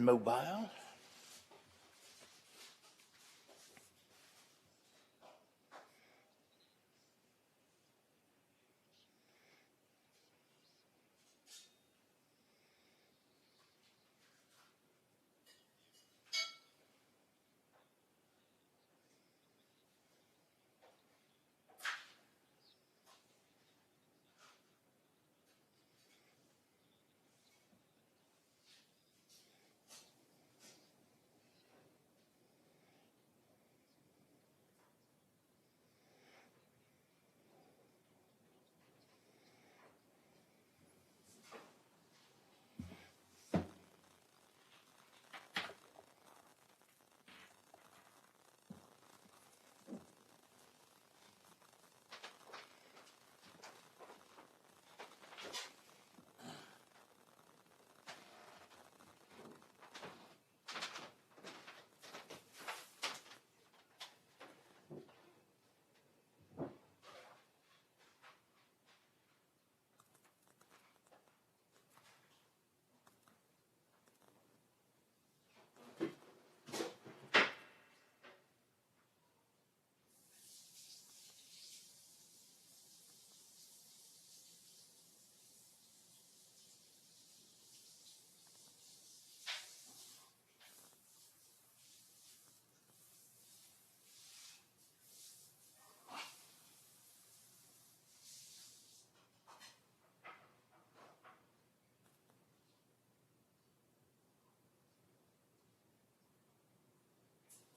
and mobile.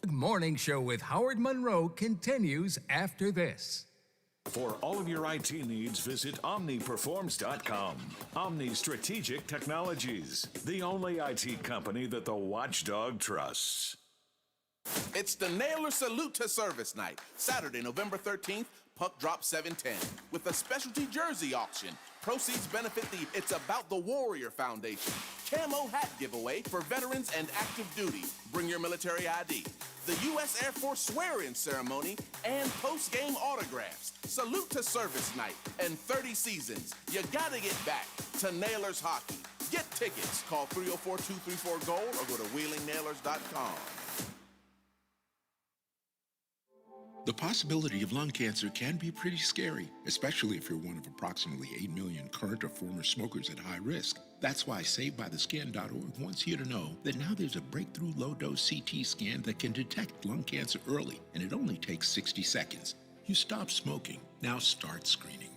The morning show with Howard Monroe continues after this. For all of your IT needs, visit OmniPerforms.com. Omni Strategic Technologies, the only IT company that the watchdog trusts. It's the Nailer Salute to Service Night, Saturday, November 13th, Puck Drop 710, with a specialty jersey auction. Proceeds benefit the It's About the Warrior Foundation. Camo hat giveaway for veterans and active duty. Bring your military ID. The U.S. Air Force swear-in ceremony and post-game autographs. Salute to Service Night and 30 seasons. You gotta get back to Nailers Hockey. Get tickets. Call 304-234-GOAL or go to wheelingnailers.com. The possibility of lung cancer can be pretty scary, especially if you're one of approximately 8 million current or former smokers at high risk. That's why SaveByTheScan.org wants you to know that now there's a breakthrough low-dose CT scan that can detect lung cancer early, and it only takes 60 seconds. You stop smoking, now start screening.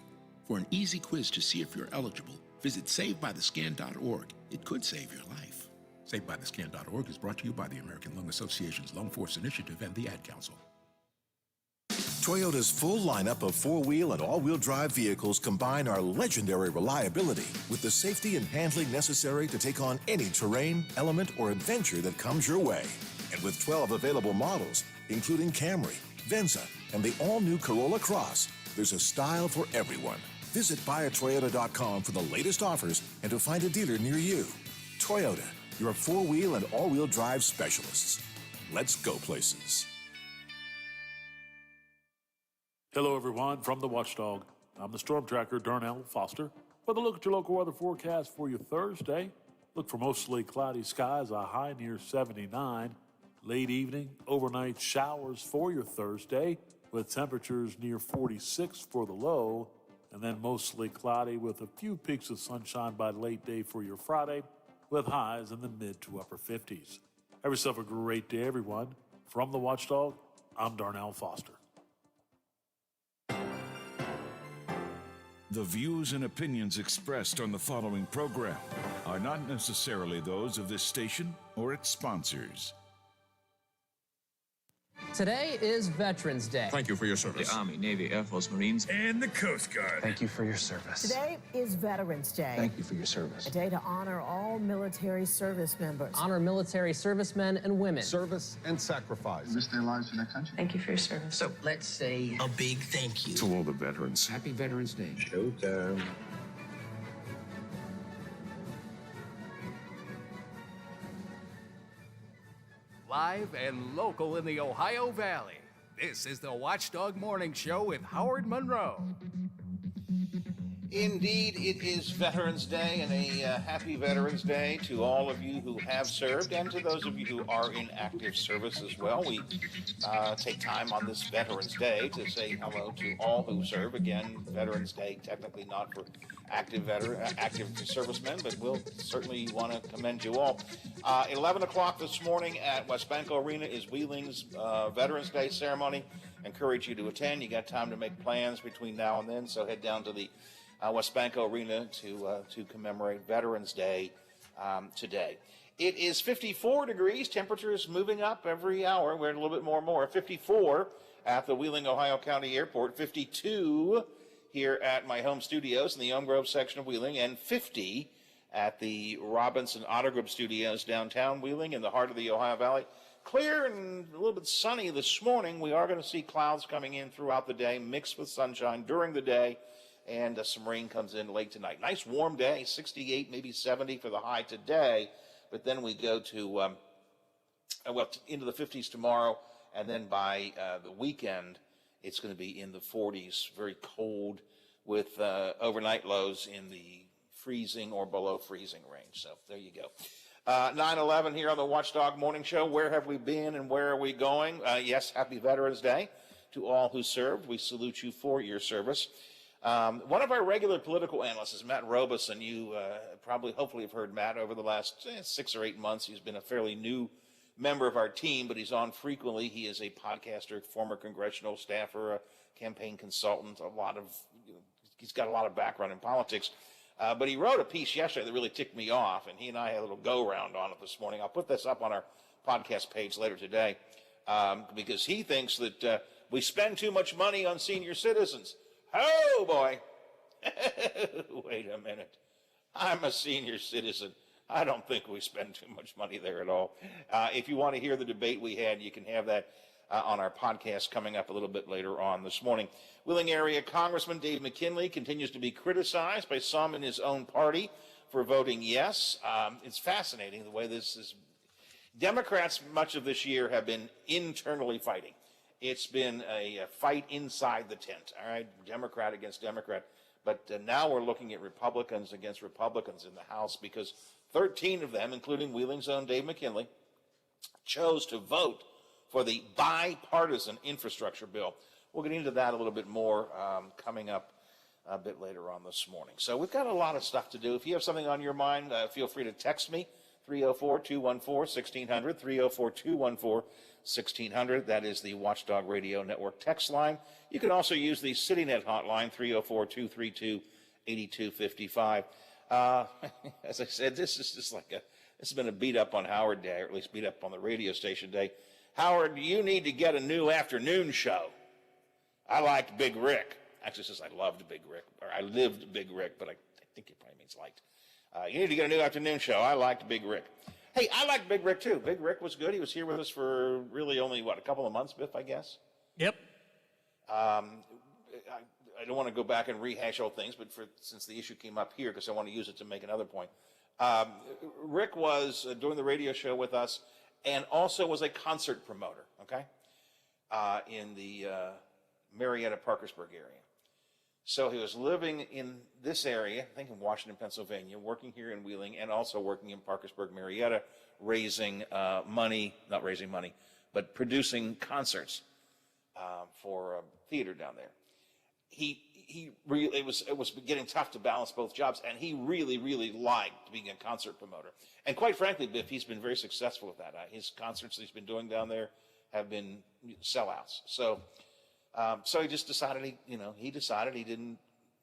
For an easy quiz to see if you're eligible, visit SaveByTheScan.org. It could save your life. SaveByTheScan.org is brought to you by the American Lung Association's Lung Force Initiative and the Ad Council. Toyota's full lineup of four-wheel and all-wheel drive vehicles combine our legendary reliability with the safety and handling necessary to take on any terrain, element, or adventure that comes your way. And with 12 available models, including Camry, Venza, and the all-new Corolla Cross, there's a style for everyone. Visit buyatoyota.com for the latest offers and to find a dealer near you. Toyota, your four-wheel and all-wheel drive specialists. Let's go places. Hello, everyone, from the Watchdog. I'm the Storm Tracker, Darnell Foster. With a look at your local weather forecast for your Thursday. Look for mostly cloudy skies, a high near 79. Late evening, overnight showers for your Thursday, with temperatures near 46 for the low. And then mostly cloudy with a few peaks of sunshine by late day for your Friday, with highs in the mid to upper 50s. Have yourself a great day, everyone. From the Watchdog, I'm Darnell Foster. The views and opinions expressed on the following program are not necessarily those of this station or its sponsors. Today is Veterans Day. Thank you for your service. The Army, Navy, Air Force, Marines, and the Coast Guard. Thank you for your service. Today is Veterans Day. Thank you for your service. A day to honor all military service members. Honor military servicemen and women. Service and sacrifice. Risk their lives for their country. Thank you for your service. So let's say a big thank you to all the veterans. Happy Veterans Day. Showtime. Live and local in the Ohio Valley, this is the Watchdog Morning Show with Howard Monroe. Indeed, it is Veterans Day, and a happy Veterans Day to all of you who have served and to those of you who are in active service as well. We take time on this Veterans Day to say hello to all who serve. Again, Veterans Day, technically not for active servicemen, but we'll certainly want to commend you all. 11 o'clock this morning at Westbanco Arena is Wheeling's Veterans Day ceremony. Encourage you to attend. You got time to make plans between now and then, so head down to the Westbanco Arena to commemorate Veterans Day today. It is 54 degrees. Temperature is moving up every hour. We're at a little bit more. 54 at the Wheeling, Ohio County Airport. 52 here at my home studios in the Elm Grove section of Wheeling, and 50 at the Robinson Auto Group Studios downtown Wheeling in the heart of the Ohio Valley. Clear and a little bit sunny this morning. We are going to see clouds coming in throughout the day, mixed with sunshine during the day, and some rain comes in late tonight. Nice warm day, 68, maybe 70 for the high today, but then we go to, into the 50s tomorrow, and then by the weekend, it's going to be in the 40s, very cold, with overnight lows in the freezing or below freezing range. So there you go. 9/11 here on the Watchdog Morning Show. Where have we been and where are we going? Yes, happy Veterans Day to all who served. We salute you for your service. One of our regular political analysts is Matt Robus, and you hopefully have heard Matt over the last 6 or 8 months. He's been a fairly new member of our team, but he's on frequently. He is a podcaster, former congressional staffer, a campaign consultant, he's got a lot of background in politics. But he wrote a piece yesterday that really ticked me off, and he and I had a little go-round on it this morning. I'll put this up on our podcast page later today, because he thinks that we spend too much money on senior citizens. Oh, boy. Wait a minute. I'm a senior citizen. I don't think we spend too much money there at all. If you want to hear the debate we had, you can have that on our podcast coming up a little bit later on this morning. Wheeling area Congressman Dave McKinley continues to be criticized by some in his own party for voting yes. It's fascinating the way this is. Democrats much of this year have been internally fighting. It's been a fight inside the tent, all right, Democrat against Democrat. But now we're looking at Republicans against Republicans in the House, because 13 of them, including Wheeling's own Dave McKinley, chose to vote for the bipartisan infrastructure bill. We'll get into that a little bit more coming up a bit later on this morning. So we've got a lot of stuff to do. If you have something on your mind, feel free to text me, 304-214-1600, 304-214-1600. That is the Watchdog Radio Network text line. You can also use the CityNet hotline, 304-232-8255. As I said, this is just this has been a beat up on Howard Day, or at least beat up on the radio station day. Howard, you need to get a new afternoon show. I liked Big Rick. Actually, it says I loved Big Rick, or I lived Big Rick, but I think it probably means liked. You need to get a new afternoon show. I liked Big Rick. Hey, I liked Big Rick, too. Big Rick was good. He was here with us for really only, a couple of months, Biff, I guess? Yep. I don't want to go back and rehash old things, but since the issue came up here, because I want to use it to make another point. Rick was doing the radio show with us and also was a concert promoter, okay, in the Marietta-Parkersburg area. So he was living in this area, I think in Washington, Pennsylvania, working here in Wheeling, and also working in Parkersburg, Marietta, raising money, not raising money, but producing concerts for theater down there. It was getting tough to balance both jobs, and he really, really liked being a concert promoter. And quite frankly, Biff, he's been very successful with that. His concerts that he's been doing down there have been sellouts. So he just decided he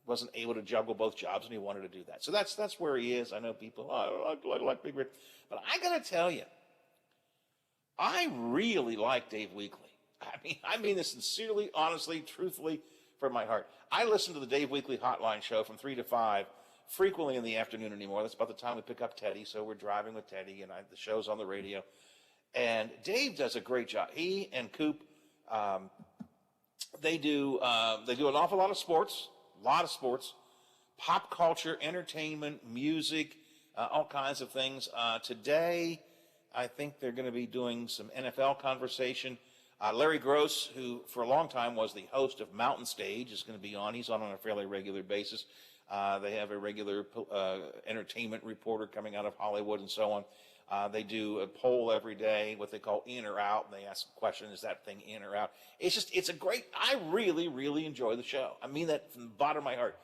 wasn't able to juggle both jobs, and he wanted to do that. So that's where he is. I know people, I like Big Rick, but I got to tell you, I really like Dave Weekley. I mean this sincerely, honestly, truthfully, from my heart. I listen to the Dave Weekley Hotline show from 3 to 5 frequently in the afternoon anymore. That's about the time we pick up Teddy, so we're driving with Teddy, and the show's on the radio. And Dave does a great job. He and Coop, they do an awful lot of sports, pop culture, entertainment, music, all kinds of things. Today, I think they're going to be doing some NFL conversation. Larry Gross, who for a long time was the host of Mountain Stage, is going to be on. He's on a fairly regular basis. They have a regular entertainment reporter coming out of Hollywood and so on. They do a poll every day, what they call in or out, and they ask a question, is that thing in or out? It's a great, I really, really enjoy the show. I mean that from the bottom of my heart.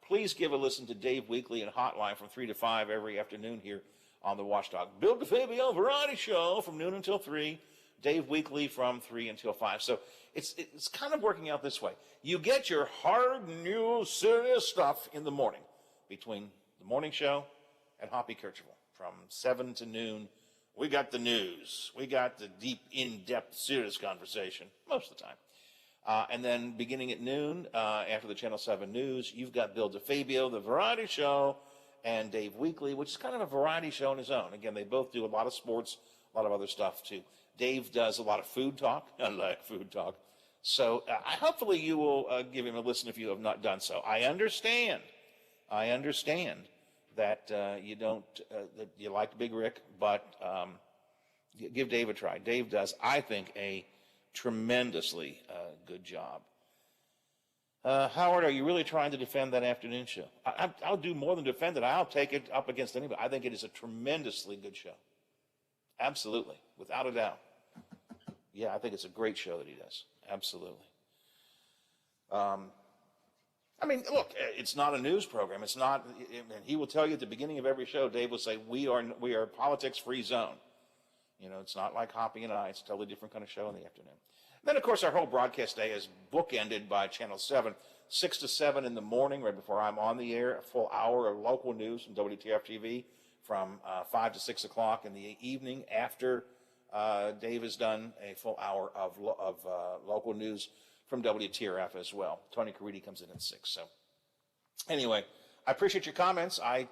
Please give a listen to Dave Weekly and Hotline from 3 to 5 every afternoon here on the Watchdog. Bill DeFabio Variety Show from noon until 3. Dave Weekly from 3 until 5. So it's kind of working out this way. You get your hard news, serious stuff in the morning between the morning show and Hoppy Kercheval. From 7 to noon, we got the news. We got the deep, in-depth, serious conversation most of the time. And then beginning at noon, after the Channel 7 news, you've got Bill DeFabio, the Variety Show, and Dave Weekly, which is kind of a variety show on his own. Again, they both do a lot of sports, a lot of other stuff too. Dave does a lot of food talk. I like food talk. So hopefully you will give him a listen if you have not done so. I understand that you don't, that you like Big Rick, but give Dave a try. Dave does, I think, a tremendously good job. Howard, are you really trying to defend that afternoon show? I'll do more than defend it. I'll take it up against anybody. I think it is a tremendously good show. Absolutely, without a doubt. Yeah, I think it's a great show that he does. Absolutely. I mean, look, it's not a news program. It's not, and he will tell you at the beginning of every show, Dave will say, we are a politics-free zone. You know, it's not like Hoppy and I. It's a totally different kind of show in the afternoon. Then, of course, our whole broadcast day is bookended by Channel 7, 6 to 7 in the morning, right before I'm on the air, a full hour of local news from WTF-TV, from 5 to 6 o'clock in the evening after Dave has done a full hour of local news from WTRF as well. Tony Caridi comes in at 6. So anyway, I appreciate your comments. I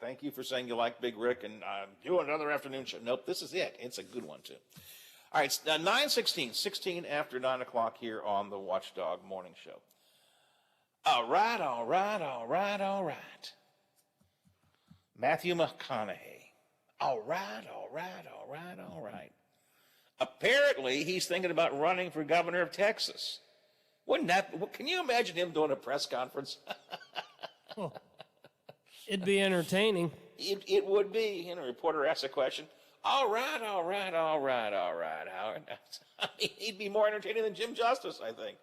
thank you for saying you like Big Rick and do another afternoon show. Nope, this is it. It's a good one, too. All right, it's 9:16, 16 after 9 o'clock here on the Watchdog Morning Show. All right. Matthew McConaughey. All right. Apparently, he's thinking about running for governor of Texas. Can you imagine him doing a press conference? Well, it'd be entertaining. It would be. And a reporter asks a question. All right, Howard. I mean, he'd be more entertaining than Jim Justice, I think.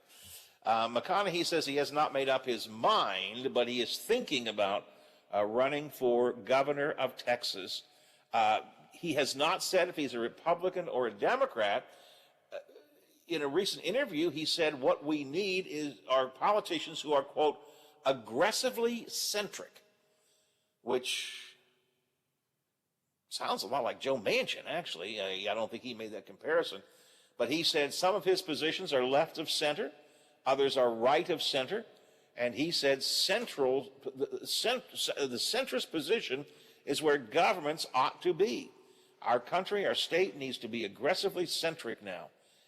McConaughey says he has not made up his mind, but he is thinking about running for governor of Texas. He has not said if he's a Republican or a Democrat. In a recent interview, he said what we need are politicians who are, quote, aggressively centric, which sounds a lot like Joe Manchin, actually. I don't think he made that comparison. But he said some of his positions are left of center, others are right of center, and he said the centrist position is where governments ought to be. Our country, our state needs to be aggressively centric now.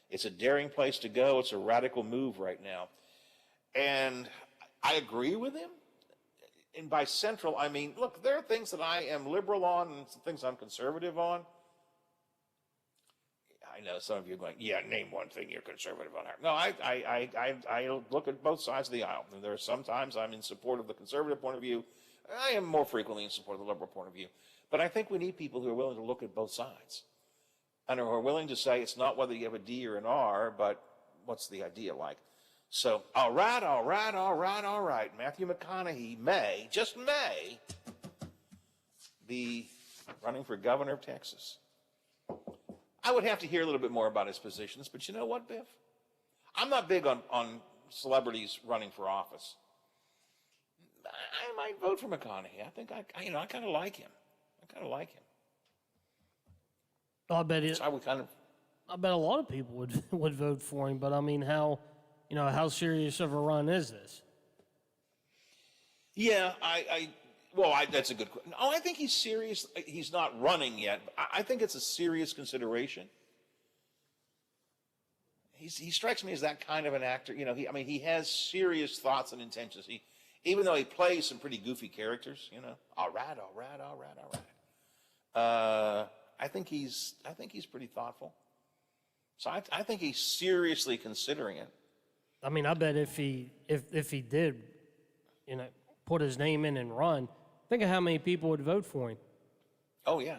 It's a daring place to go. It's a radical move right now. And I agree with him. And by central, I mean, look, there are things that I am liberal on and some things I'm conservative on. I know some of you are going, yeah, name one thing you're conservative on. No, I look at both sides of the aisle. And there are sometimes I'm in support of the conservative point of view. I am more frequently in support of the liberal point of view. But I think we need people who are willing to look at both sides and who are willing to say it's not whether you have a D or an R, but what's the idea like. So, all right. Matthew McConaughey may, just may, be running for governor of Texas. I would have to hear a little bit more about his positions, but you know what, Biff? I'm not big on celebrities running for office. I might vote for McConaughey. I think I kind of like him. I bet it. So I bet a lot of people would vote for him. But I mean, how serious of a run is this? Yeah, that's a good question. Oh, I think he's serious. He's not running yet. But I think it's a serious consideration. He strikes me as that kind of an actor. You know, he has serious thoughts and intentions. Even though he plays some pretty goofy characters, you know. All right. I think he's pretty thoughtful. So I think he's seriously considering it. I mean, I bet if he did, put his name in and run, think of how many people would vote for him. Oh, yeah.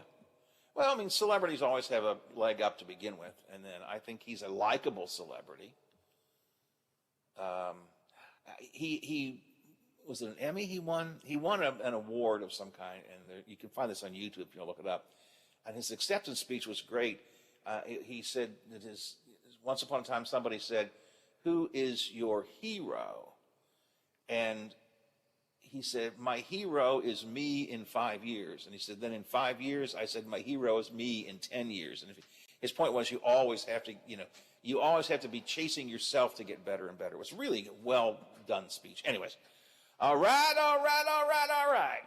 Well, I mean, celebrities always have a leg up to begin with, and then I think he's a likable celebrity. He was it an Emmy he won? He won an award of some kind, and you can find this on YouTube if you look it up. And his acceptance speech was great. He said that once upon a time somebody said, "Who is your hero?" And he said, "My hero is me in 5 years." And he said, "Then in 5 years," I said, "my hero is me in 10 years." And his point was, you always have to be chasing yourself to get better and better. It was really a well done speech. Anyways, all right.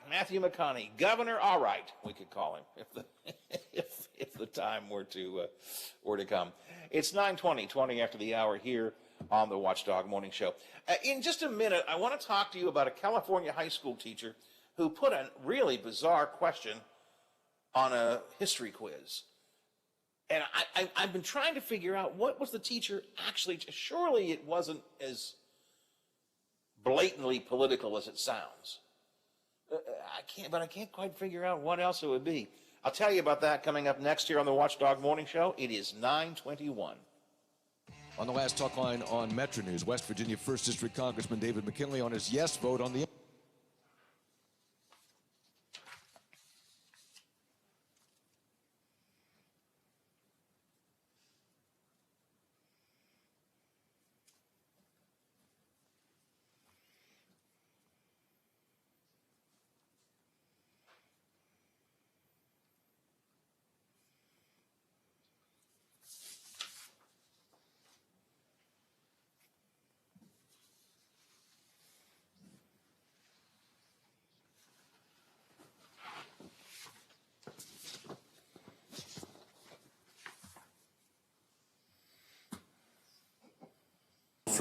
Matthew McConaughey, Governor, all right, we could call him if the time were to come. It's 9:20, 20 after the hour here on the Watchdog Morning Show. In just a minute, I want to talk to you about a California high school teacher who put a really bizarre question on a history quiz. And I've been trying to figure out what was the teacher actually, surely it wasn't as blatantly political as it sounds. I can't quite figure out what else it would be. I'll tell you about that coming up next here on the Watchdog Morning Show. It is 9:21. On the last talk line on Metro News, West Virginia 1st District Congressman David McKinley on his yes vote on the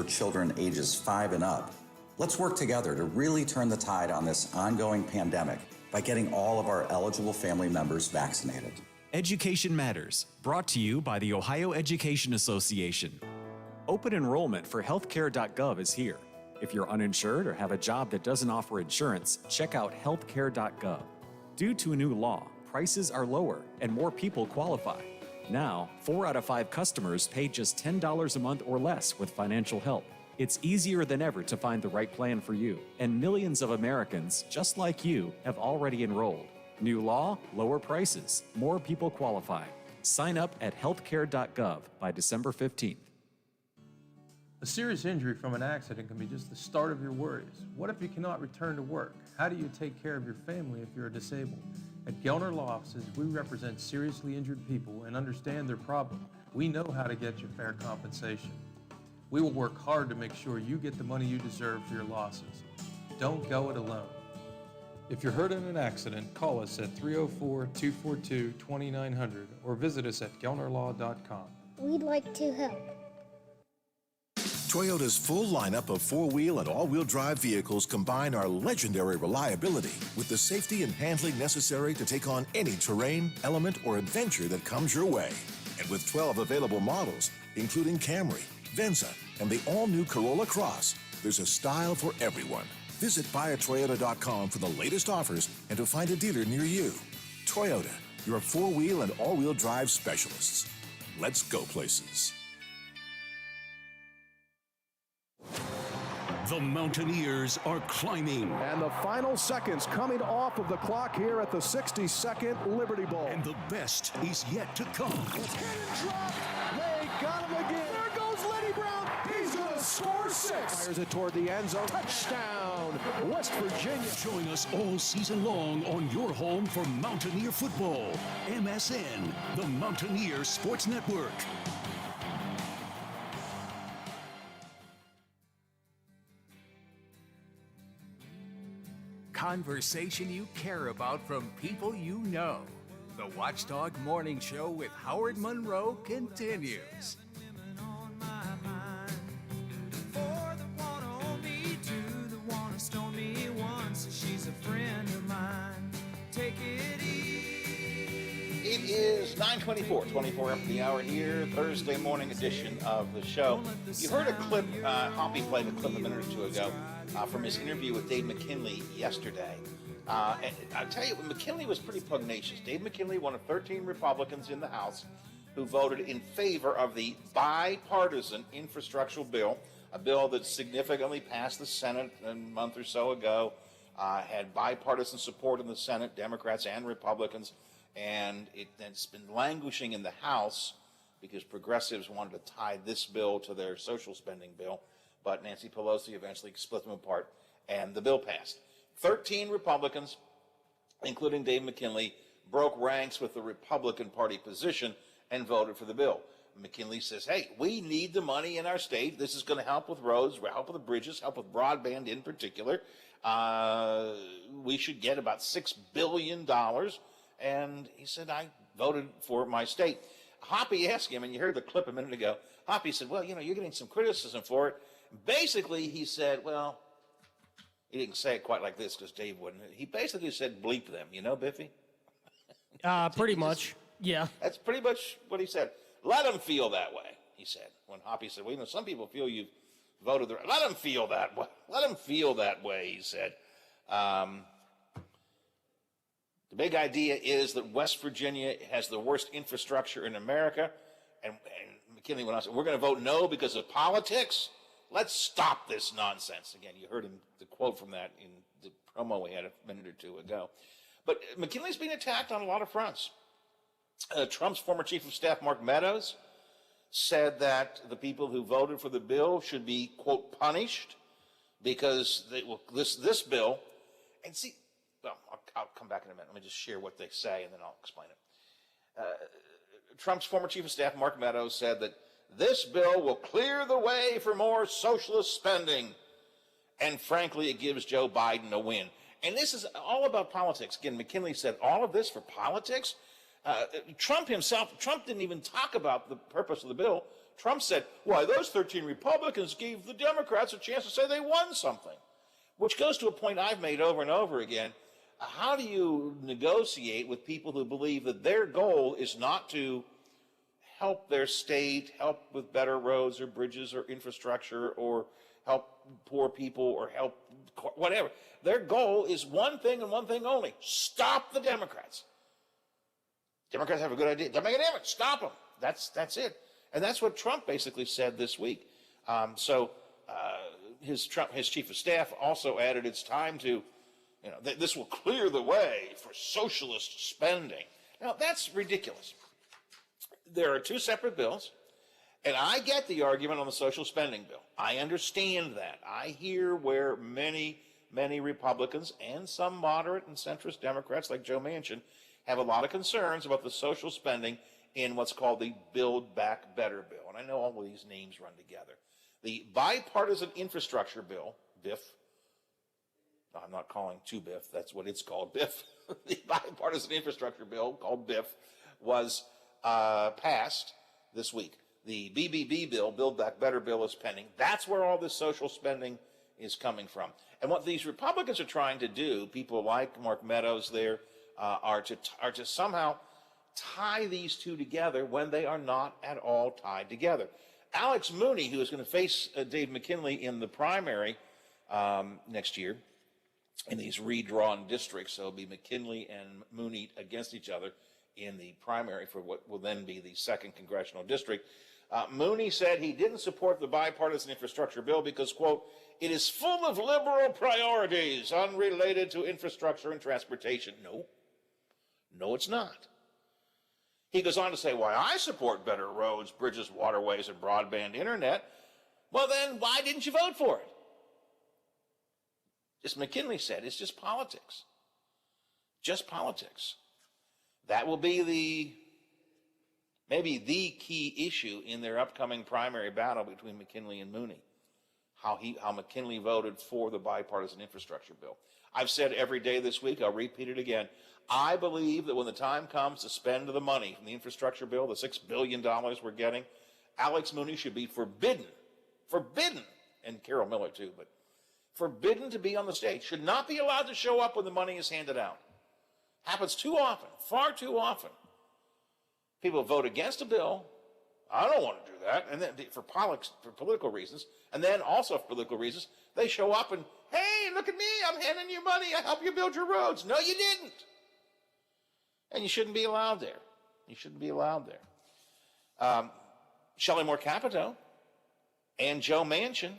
for children ages 5 and up. Let's work together to really turn the tide on this ongoing pandemic by getting all of our eligible family members vaccinated. Education Matters, brought to you by the Ohio Education Association. Open enrollment for healthcare.gov is here. If you're uninsured or have a job that doesn't offer insurance, check out healthcare.gov. Due to a new law, prices are lower and more people qualify. Now, 4 out of 5 customers pay just $10 a month or less with financial help. It's easier than ever to find the right plan for you, and millions of Americans, just like you, have already enrolled. New law, lower prices, more people qualify. Sign up at healthcare.gov by December 15th. A serious injury from an accident can be just the start of your worries. What if you cannot return to work? How do you take care of your family if you're disabled? At Gelner Law Offices, we represent seriously injured people and understand their problem. We know how to get you fair compensation. We will work hard to make sure you get the money you deserve for your losses. Don't go it alone. If you're hurt in an accident, call us at 304-242-2900 or visit us at gelnerlaw.com. We'd like to help. Toyota's full lineup of four-wheel and all-wheel drive vehicles combine our legendary reliability with the safety and handling necessary to take on any terrain, element, or adventure that comes your way. And with 12 available models, including Camry, Venza, and the all-new Corolla Cross, there's a style for everyone. Visit buyatoyota.com for the latest offers and to find a dealer near you. Toyota, your four-wheel and all-wheel drive specialists. Let's go places. The Mountaineers are climbing. And the final seconds coming off of the clock here at the 62nd Liberty Bowl. And the best is yet to come. It's hit and dropped. They got him again. There goes Lenny Brown. He's going to score 6. Fires it toward the end zone. Touchdown, West Virginia. Join us all season long on your home for Mountaineer football. MSN, the Mountaineer Sports Network. Conversation you care about from people you know. The Watchdog Morning Show with Howard Monroe continues. It is 9:24, 24 after the hour here, Thursday morning edition of the show. You heard a clip, Hoppy played a clip a minute or two ago from his interview with Dave McKinley yesterday. And I'll tell you, McKinley was pretty pugnacious. Dave McKinley, one of 13 Republicans in the House who voted in favor of the bipartisan infrastructural bill, a bill that significantly passed the Senate a month or so ago, had bipartisan support in the Senate, Democrats and Republicans, and it's been languishing in the House because progressives wanted to tie this bill to their social spending bill, but Nancy Pelosi eventually split them apart, and the bill passed. 13 Republicans, including Dave McKinley, broke ranks with the Republican Party position and voted for the bill. McKinley says, hey, we need the money in our state. This is going to help with roads, help with the bridges, help with broadband in particular. We should get about $6 billion. And he said, I voted for my state. Hoppy asked him, and you heard the clip a minute ago, Hoppy said, well, you're getting some criticism for it. Basically, he said, well, he didn't say it quite like this because Dave wouldn't. He basically said, bleep them, Biffy? Pretty much, yeah. That's pretty much what he said. Let them feel that way, he said. When Hoppy said, well, some people feel you've voted the right. Let them feel that way. Let them feel that way, he said. The big idea is that West Virginia has the worst infrastructure in America. And McKinley went on and said, we're going to vote no because of politics. Let's stop this nonsense. Again, you heard the quote from that in the promo we had a minute or two ago. But McKinley's being attacked on a lot of fronts. Trump's former chief of staff, Mark Meadows, said that the people who voted for the bill should be, quote, punished because this bill, and see, well, I'll come back in a minute. Let me just share what they say, and then I'll explain it. Trump's former chief of staff, Mark Meadows, said that this bill will clear the way for more socialist spending, and frankly, it gives Joe Biden a win. And this is all about politics. Again, McKinley said all of this for politics. Trump didn't even talk about the purpose of the bill. Trump said, why, those 13 Republicans gave the Democrats a chance to say they won something, which goes to a point I've made over and over again. How do you negotiate with people who believe that their goal is not to help their state, help with better roads or bridges or infrastructure or help poor people or help whatever? Their goal is one thing and one thing only: stop the Democrats. Democrats have a good idea. They're making a difference. Stop them. That's it. And that's what Trump basically said this week. His chief of staff also added it's time to, this will clear the way for socialist spending. Now, that's ridiculous. There are two separate bills, and I get the argument on the social spending bill. I understand that. I hear where many Republicans and some moderate and centrist Democrats like Joe Manchin have a lot of concerns about the social spending in what's called the Build Back Better bill. And I know all of these names run together. The bipartisan infrastructure bill, BIF, no, I'm not calling to BIF, that's what it's called, BIF. The bipartisan infrastructure bill, called BIF, was passed this week. The BBB bill, Build Back Better bill, is pending. That's where all this social spending is coming from. And what these Republicans are trying to do, people like Mark Meadows there, are to somehow tie these two together when they are not at all tied together. Alex Mooney, who is going to face Dave McKinley in the primary next year in these redrawn districts, so it'll be McKinley and Mooney against each other in the primary for what will then be the 2nd congressional district. Mooney said he didn't support the bipartisan infrastructure bill because, quote, it is full of liberal priorities unrelated to infrastructure and transportation. No, it's not. He goes on to say, why I support better roads, bridges, waterways, and broadband internet. Well, then why didn't you vote for it? As McKinley said, it's just politics. Just politics. That will be maybe the key issue in their upcoming primary battle between McKinley and Mooney. How McKinley voted for the bipartisan infrastructure bill. I've said every day this week, I'll repeat it again. I believe that when the time comes to spend the money from the infrastructure bill, the $6 billion we're getting, Alex Mooney should be forbidden, and Carol Miller too, but forbidden to be on the stage, should not be allowed to show up when the money is handed out. Happens too often, far too often. People vote against a bill. I don't want to do that. And then for political reasons, and then also for political reasons, they show up and, hey, look at me, I'm handing you money, I help you build your roads. No, you didn't. And you shouldn't be allowed there. You shouldn't be allowed there. Shelley Moore Capito and Joe Manchin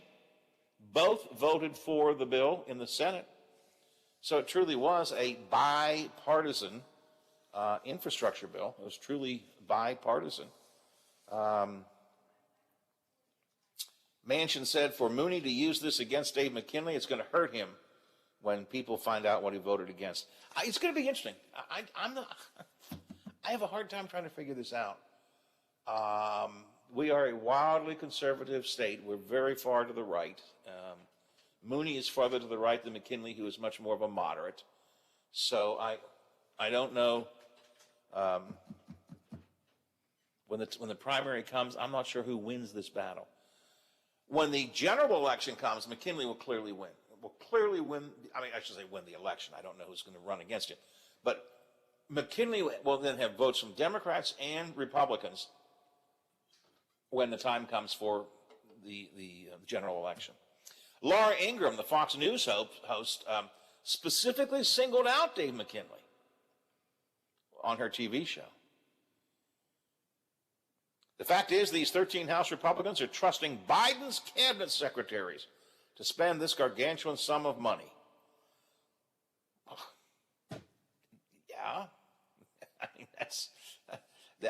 both voted for the bill in the Senate. So it truly was a bipartisan infrastructure bill. It was truly bipartisan. Manchin said for Mooney to use this against Dave McKinley, it's going to hurt him when people find out what he voted against. It's going to be interesting. I have a hard time trying to figure this out. We are a wildly conservative state. We're very far to the right. Mooney is farther to the right than McKinley, who is much more of a moderate. So I don't know. When the primary comes, I'm not sure who wins this battle. When the general election comes, McKinley will clearly win. Will clearly win. I mean, I should say win the election. I don't know who's going to run against him. But McKinley will then have votes from Democrats and Republicans when the time comes for the general election. Laura Ingraham, the Fox News host, specifically singled out Dave McKinley on her TV show. The fact is, these 13 House Republicans are trusting Biden's cabinet secretaries to spend this gargantuan sum of money. Yeah. I mean,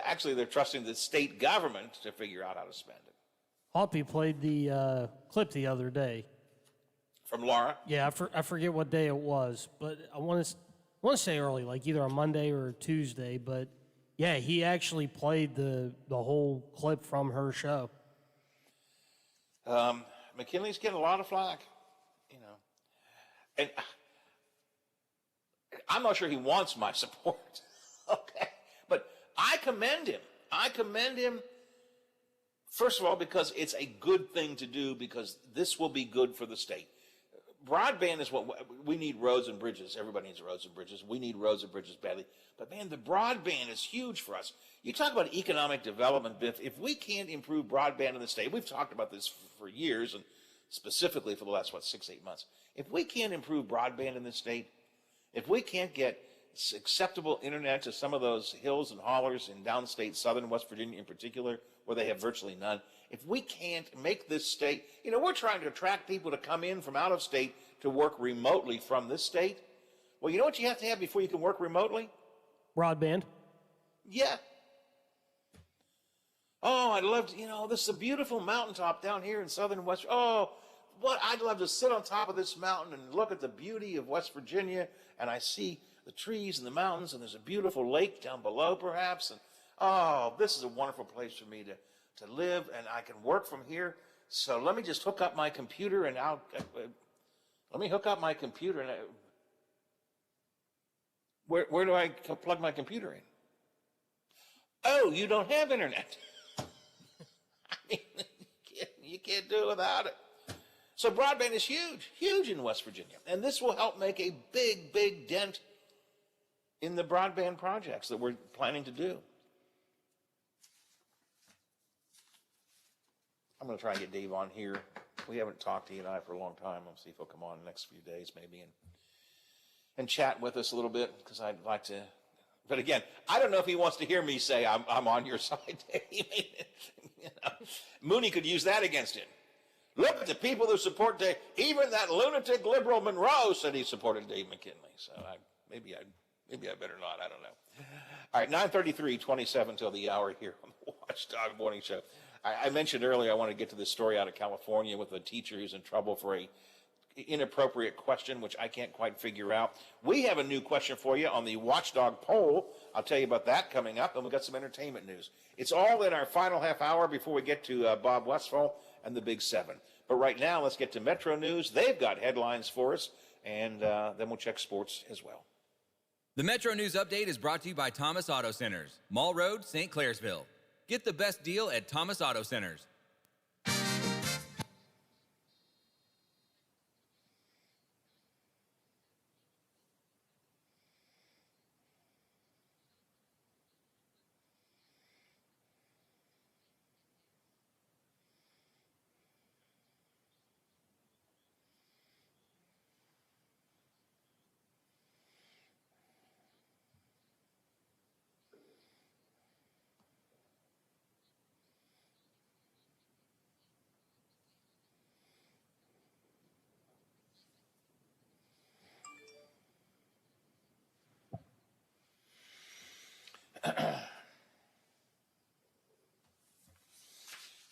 actually, they're trusting the state government to figure out how to spend it. Hoppy played the clip the other day. From Laura? Yeah, I forget what day it was, but I want to say early, like either on Monday or Tuesday, but yeah, he actually played the whole clip from her show. McKinley's getting a lot of flack, and I'm not sure he wants my support. Okay, but I commend him. I commend him, first of all, because it's a good thing to do, because this will be good for the state. Broadband is what we need. Roads and bridges. Everybody needs roads and bridges. We need roads and bridges badly. But man, the broadband is huge for us. You talk about economic development, Biff. If we can't improve broadband in the state, we've talked about this for years, and specifically for the last, 6-8 months. If we can't improve broadband in this state, if we can't get acceptable internet to some of those hills and hollers in downstate southern West Virginia in particular, where they have virtually none, if we can't make this state, we're trying to attract people to come in from out of state to work remotely from this state. Well, you know what you have to have before you can work remotely? Broadband. Yeah. Oh, I'd love to, this is a beautiful mountaintop down here in southern West. Oh, I'd love to sit on top of this mountain and look at the beauty of West Virginia, and I see the trees and the mountains, and there's a beautiful lake down below perhaps, and oh, this is a wonderful place for me to live, and I can work from here. So let me just hook up my computer, and where do I plug my computer in? Oh, you don't have internet. I mean, you can't do it without it. So broadband is huge in West Virginia, and this will help make a big dent in the broadband projects that we're planning to do. I'm going to try and get Dave on here. We haven't talked to he and I for a long time. I'll see if he'll come on in the next few days maybe and chat with us a little bit, because I'd like to. But again, I don't know if he wants to hear me say I'm on your side, Dave. Mooney could use that against him. Look at the people who support Dave. Even that lunatic liberal Monroe said he supported Dave McKinley. So maybe I better not. I don't know. All right, 9:33, 27 till the hour here on the Watchdog Morning Show. I mentioned earlier I want to get to this story out of California with a teacher who's in trouble for a inappropriate question, which I can't quite figure out. We have a new question for you on the Watchdog poll. I'll tell you about that coming up, and we've got some entertainment news. It's all in our final half hour before we get to Bob Westphal and the Big Seven. But right now, let's get to Metro News. They've got headlines for us, and then we'll check sports as well. The Metro News Update is brought to you by Thomas Auto Centers, Mall Road, St. Clairsville. Get the best deal at Thomas Auto Centers.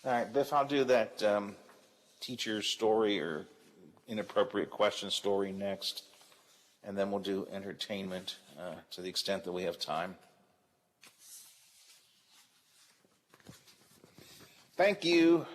All right, Biff, I'll do that teacher story or inappropriate question story next, and then we'll do entertainment to the extent that we have time. Thank you.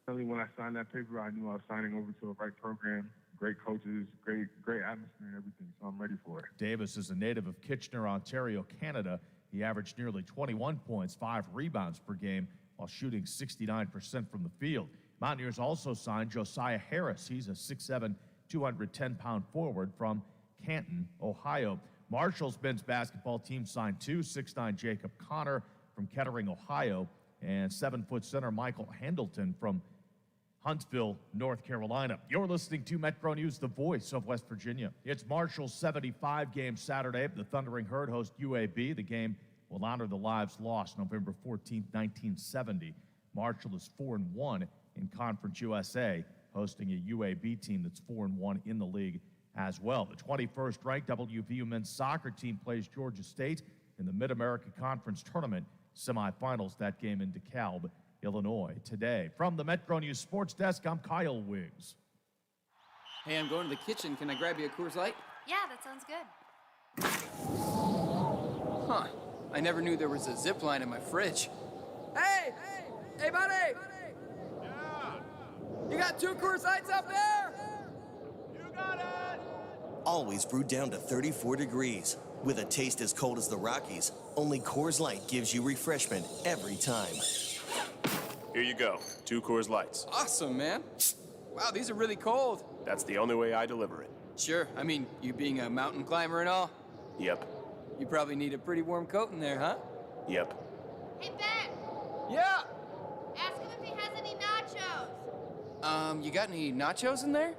When I signed that paper, I knew I was signing over to the right program, great coaches, great atmosphere and everything, so I'm ready for it. Davis is a native of Kitchener, Ontario, Canada. He averaged nearly 21 points, 5 rebounds per game, while shooting 69% from the field. Mountaineers also signed Josiah Harris. He's a 6'7", 210-pound forward from Canton, Ohio. Marshall's men's basketball team signed 6'9" Jacob Connor from Kettering, Ohio, and 7-foot center Michael Handleton from Huntsville, North Carolina. You're listening to Metro News, the voice of West Virginia. It's Marshall's 75-game Saturday. The Thundering Herd host UAB. The game will honor the lives lost November 14, 1970. Marshall is 4-1 in Conference USA, hosting a UAB team that's 4-1 in the league as well. The 21st-ranked WVU men's soccer team plays Georgia State in the Mid-America Conference Tournament semifinals. That game in DeKalb, Illinois, today. From the Metro News Sports Desk, I'm Kyle Wiggs. Hey, I'm going to the kitchen. Can I grab you a Coors Light? Yeah, that sounds good. Huh. I never knew there was a zip line in my fridge. Hey, buddy! Yeah? You got 2 Coors Lights up there? You got it! Always brewed down to 34 degrees. With a taste as cold as the Rockies, only Coors Light gives you refreshment every time. Here you go, 2 Coors Lights. Awesome, man. Wow, these are really cold. That's the only way I deliver it. Sure, I mean, you being a mountain climber and all. Yep. You probably need a pretty warm coat in there, huh? Yep. Hey, Ben! Yeah! Ask him if he has any nachos. You got any nachos in there?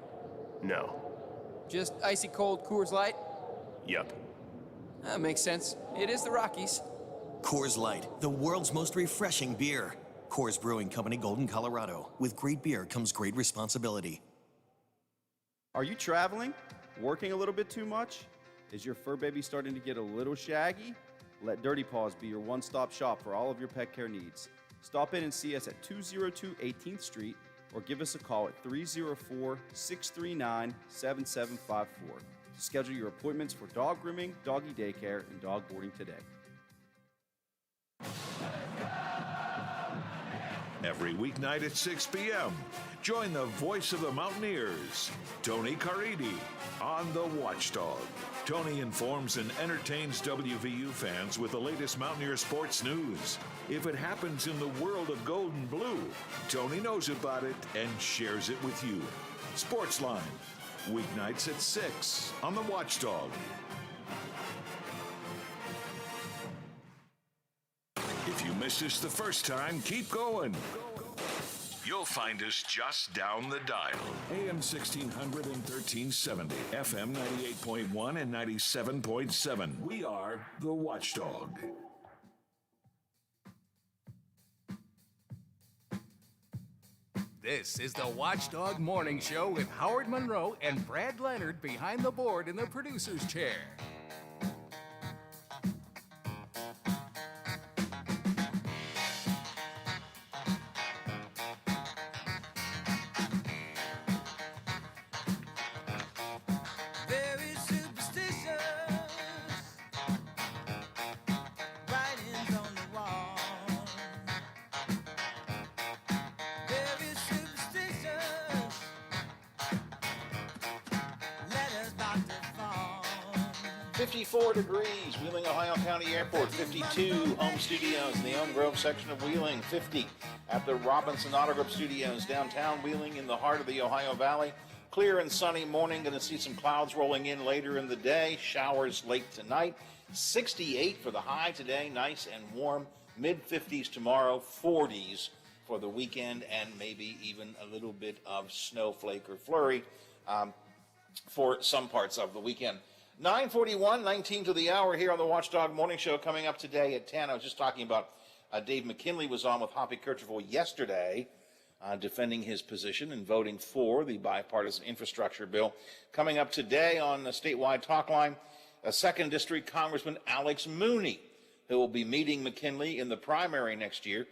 No. Just icy cold Coors Light? Yep. That makes sense. It is the Rockies. Coors Light, the world's most refreshing beer. Coors Brewing Company, Golden, Colorado. With great beer comes great responsibility. Are you traveling? Working a little bit too much? Is your fur baby starting to get a little shaggy? Let Dirty Paws be your one-stop shop for all of your pet care needs. Stop in and see us at 202 18th Street or give us a call at 304-639-7754 to schedule your appointments for dog grooming, doggy daycare, and dog boarding today. Every weeknight at 6 p.m., join the voice of the Mountaineers, Tony Caridi, on The Watchdog. Tony informs and entertains WVU fans with the latest Mountaineer sports news. If it happens in the world of gold and blue, Tony knows about it and shares it with you. Sportsline, weeknights at 6 on The Watchdog. If you missed us the first time, keep going. You'll find us just down the dial. AM 1600 and 1370, FM 98.1 and 97.7. We are The Watchdog. This is the Watchdog Morning Show with Howard Monroe and Brad Leonard behind the board in the producer's chair. Degrees, Wheeling, Ohio County Airport, 52 home studios in the Elm Grove section of Wheeling, 50 at the Robinson Auto Group Studios downtown Wheeling in the heart of the Ohio Valley. Clear and sunny morning, going to see some clouds rolling in later in the day, showers late tonight. 68 for the high today, nice and warm, mid-50s tomorrow, 40s for the weekend, and maybe even a little bit of snowflake or flurry for some parts of the weekend. 9:41, 19 to the hour here on the Watchdog Morning Show. Coming up today at 10, I was just talking about Dave McKinley was on with Hoppy Kercheval yesterday defending his position and voting for the bipartisan infrastructure bill. Coming up today on the statewide talk line, a 2nd District Congressman Alex Mooney, who will be meeting McKinley in the primary next year,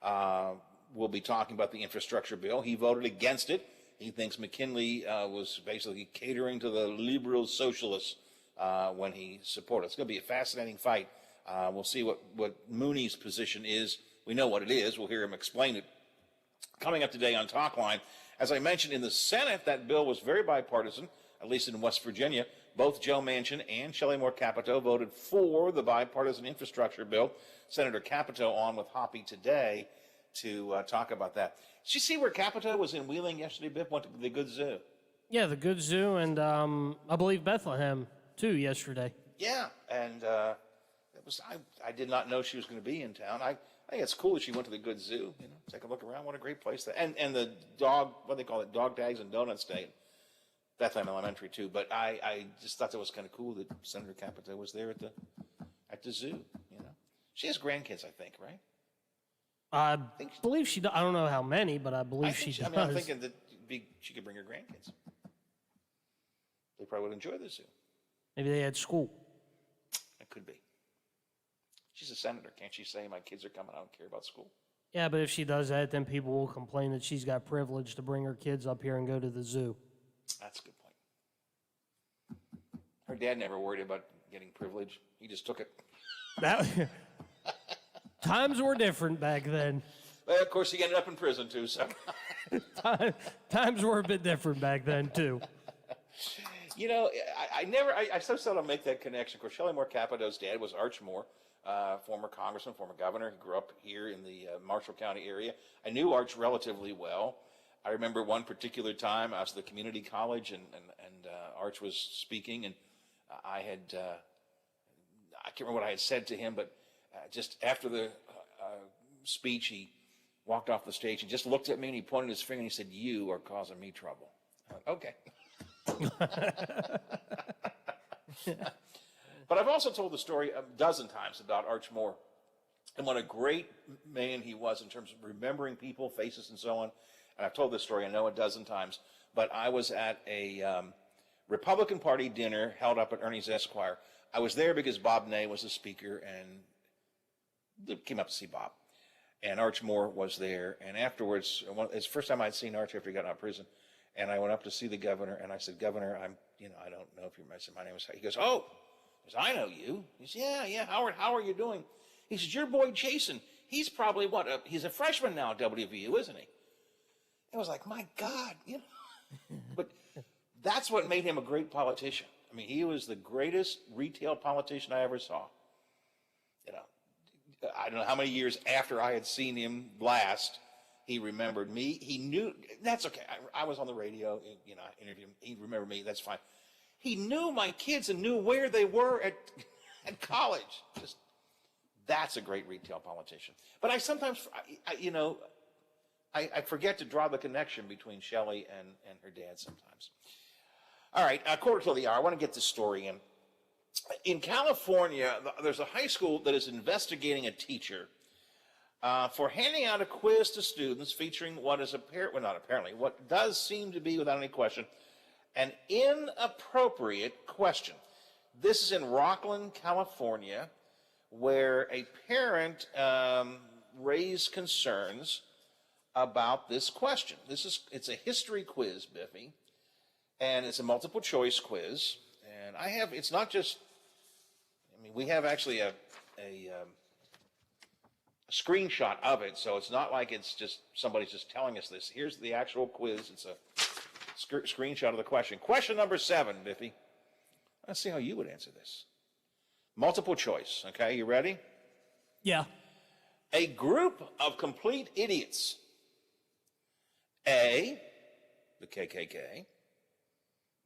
will be talking about the infrastructure bill. He voted against it. He thinks McKinley was basically catering to the liberal socialists when he supported. It's going to be a fascinating fight. We'll see what Mooney's position is. We know what it is. We'll hear him explain it. Coming up today on Talkline, as I mentioned in the Senate, that bill was very bipartisan, at least in West Virginia. Both Joe Manchin and Shelley Moore Capito voted for the bipartisan infrastructure bill. Senator Capito on with Hoppy today to talk about that. Did you see where Capito was in Wheeling yesterday, Biff? Went to the Good Zoo. Yeah, the Good Zoo, and I believe Bethlehem too yesterday. Yeah, and it was. I did not know she was going to be in town. I think it's cool that she went to the Good Zoo. You know, take a look around. What a great place! And the dog, what do they call it, dog tags and donuts day, Bethlehem Elementary too. But I just thought that was kind of cool that Senator Capito was there at the zoo. You know, she has grandkids, I think, right? I believe she does. I don't know how many, but I believe she does. I mean, I'm thinking that she could bring her grandkids. They probably would enjoy the zoo. Maybe they had school. It could be. She's a senator. Can't she say, my kids are coming, I don't care about school? Yeah, but if she does that, then people will complain that she's got privilege to bring her kids up here and go to the zoo. That's a good point. Her dad never worried about getting privilege. He just took it. Times were different back then. Well, of course, he ended up in prison, too. So Times were a bit different back then, too. You know, I so seldom make that connection. Of course, Shelley Moore Capito's dad was Arch Moore, former congressman, former governor. He grew up here in the Marshall County area. I knew Arch relatively well. I remember one particular time I was at the community college, and Arch was speaking, and I can't remember what I had said to him, but just after the speech, he walked off the stage and just looked at me, and he pointed his finger and he said, "You are causing me trouble." I went, okay. But I've also told the story a dozen times about Arch Moore and what a great man he was in terms of remembering people, faces, and so on. And I've told this story, I know, a dozen times. But I was at a Republican Party dinner held up at Ernie's Esquire. I was there because Bob Ney was the speaker, and came up to see Bob. And Arch Moore was there. And afterwards, it's the first time I'd seen Arch after he got out of prison. And I went up to see the governor, and I said, "Governor, I don't know if you remember." I said, "My name is." He goes, "Oh," I said, "I know you." He said, "Yeah, Howard, how are you doing?" He said, "Your boy Jason, he's probably he's a freshman now at WVU, isn't he? It was like, my God, But that's what made him a great politician. I mean, he was the greatest retail politician I ever saw. I don't know how many years after I had seen him last, he remembered me. He knew, that's okay. I was on the radio, I interviewed him. He remembered me, that's fine. He knew my kids and knew where they were at college. That's a great retail politician. But I sometimes, I forget to draw the connection between Shelley and her dad sometimes. All right, a quarter till the hour. I want to get this story in. In California, there's a high school that is investigating a teacher for handing out a quiz to students featuring what does seem to be, without any question, an inappropriate question. This is in Rockland, California, where a parent raised concerns about this question. It's a history quiz, Biffy, and it's a multiple choice quiz. And it's not just, we have actually a screenshot of it, so it's not like it's just somebody's just telling us this. Here's the actual quiz. It's a screenshot of the question. Question number 7, Biffy. Let's see how you would answer this. Multiple choice, okay? You ready? Yeah. A group of complete idiots. A, the KKK.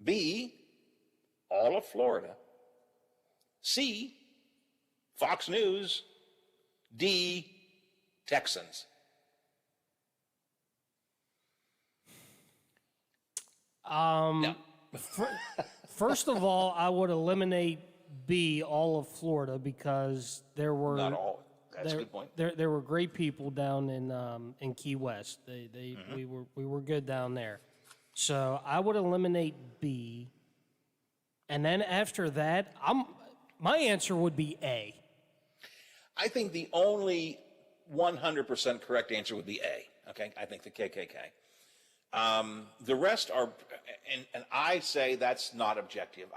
B, all of Florida. C, Fox News. D, Texans. First of all, I would eliminate B, all of Florida, because there were not all. That's a good point. There were great people down in Key West. We were good down there. So I would eliminate B, and then after that, my answer would be A. I think the only 100% correct answer would be A. Okay, I think the KKK. The rest are, and I say that's not objective.